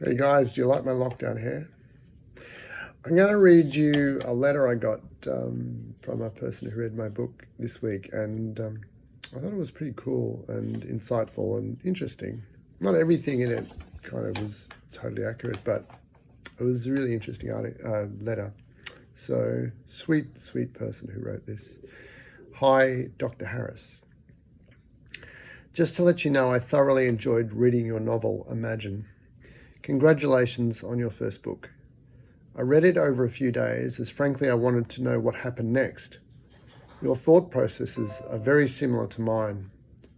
Hey guys, do you like my lockdown hair? I'm going to read you a letter I got from a person who read my book this week, and I thought it was pretty cool and insightful and interesting. Not everything in it kind of was totally accurate, but it was a really interesting letter. So, sweet person who wrote this. Hi, Dr. Harris. Just to let you know, I thoroughly enjoyed reading your novel, Imagine. Congratulations on your first book. I read it over a few days as frankly I wanted to know what happened next. Your thought processes are very similar to mine,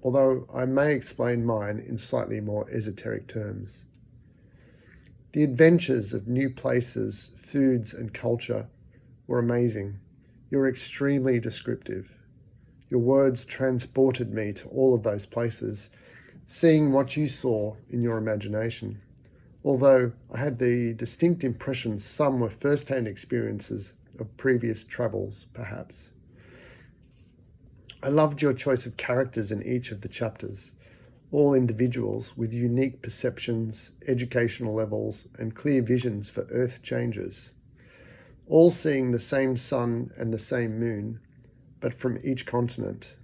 although I may explain mine in slightly more esoteric terms. The adventures of new places, foods and culture were amazing. You were extremely descriptive. Your words transported me to all of those places, seeing what you saw in your imagination. Although I had the distinct impression some were first-hand experiences of previous travels, perhaps. I loved your choice of characters in each of the chapters, all individuals with unique perceptions, educational levels, and clear visions for Earth changes, all seeing the same sun and the same moon, but from each continent.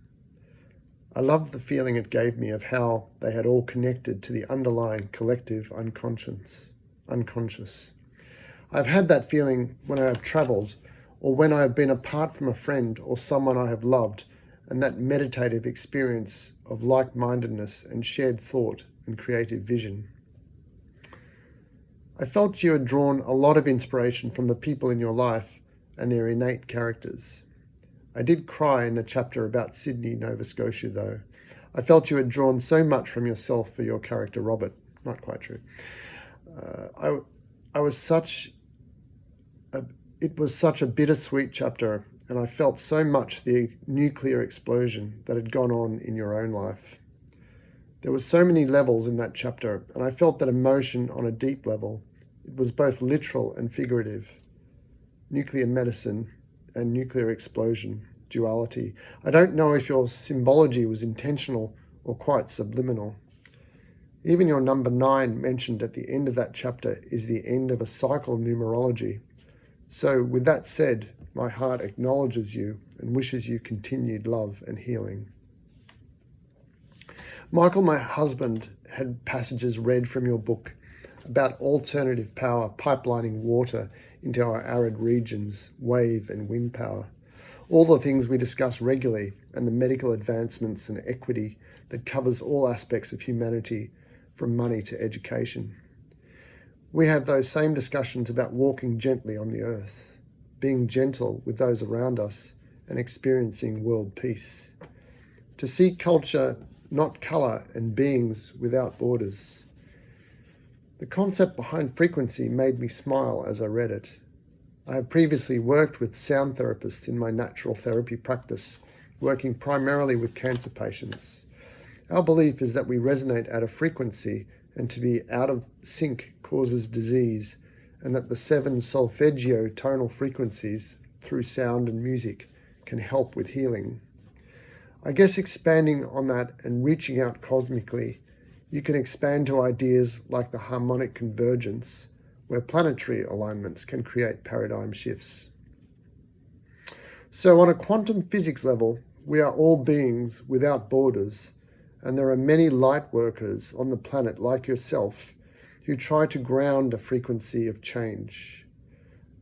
I loved the feeling it gave me of how they had all connected to the underlying collective unconscious. I've had that feeling when I have travelled or when I have been apart from a friend or someone I have loved, and that meditative experience of like-mindedness and shared thought and creative vision. I felt you had drawn a lot of inspiration from the people in your life and their innate characters. I did cry in the chapter about Sydney, Nova Scotia, though. I felt you had drawn so much from yourself for your character, Robert. Not quite true. It was such a bittersweet chapter, and I felt so much the nuclear explosion that had gone on in your own life. There were so many levels in that chapter, and I felt that emotion on a deep level. It was both literal and figurative. Nuclear medicine and nuclear explosion, duality. I don't know if your symbology was intentional or quite subliminal. Even your number 9 mentioned at the end of that chapter is the end of a cycle numerology. So with that said, my heart acknowledges you and wishes you continued love and healing. Michael, my husband, had passages read from your book about alternative power pipelining water into our arid regions, wave and wind power. All the things we discuss regularly, and the medical advancements and equity that covers all aspects of humanity, from money to education. We have those same discussions about walking gently on the earth, being gentle with those around us, and experiencing world peace. To see culture, not colour, and beings without borders. The concept behind frequency made me smile as I read it. I have previously worked with sound therapists in my natural therapy practice, working primarily with cancer patients. Our belief is that we resonate at a frequency, and to be out of sync causes disease, and that the 7 solfeggio tonal frequencies through sound and music can help with healing. I guess expanding on that and reaching out cosmically, you can expand to ideas like the harmonic convergence, where planetary alignments can create paradigm shifts. So on a quantum physics level, we are all beings without borders, and there are many light workers on the planet like yourself who try to ground a frequency of change.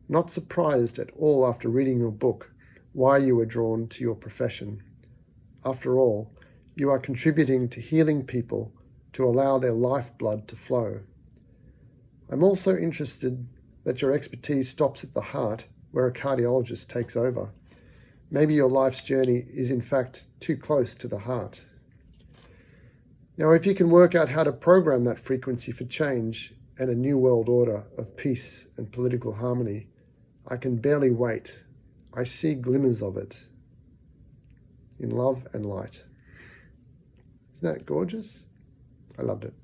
Not surprised at all after reading your book why you were drawn to your profession. After all, you are contributing to healing people to allow their lifeblood to flow. I'm also interested that your expertise stops at the heart, where a cardiologist takes over. Maybe your life's journey is in fact too close to the heart. Now, if you can work out how to program that frequency for change and a new world order of peace and political harmony, I can barely wait. I see glimmers of it in love and light. Isn't that gorgeous? I loved it.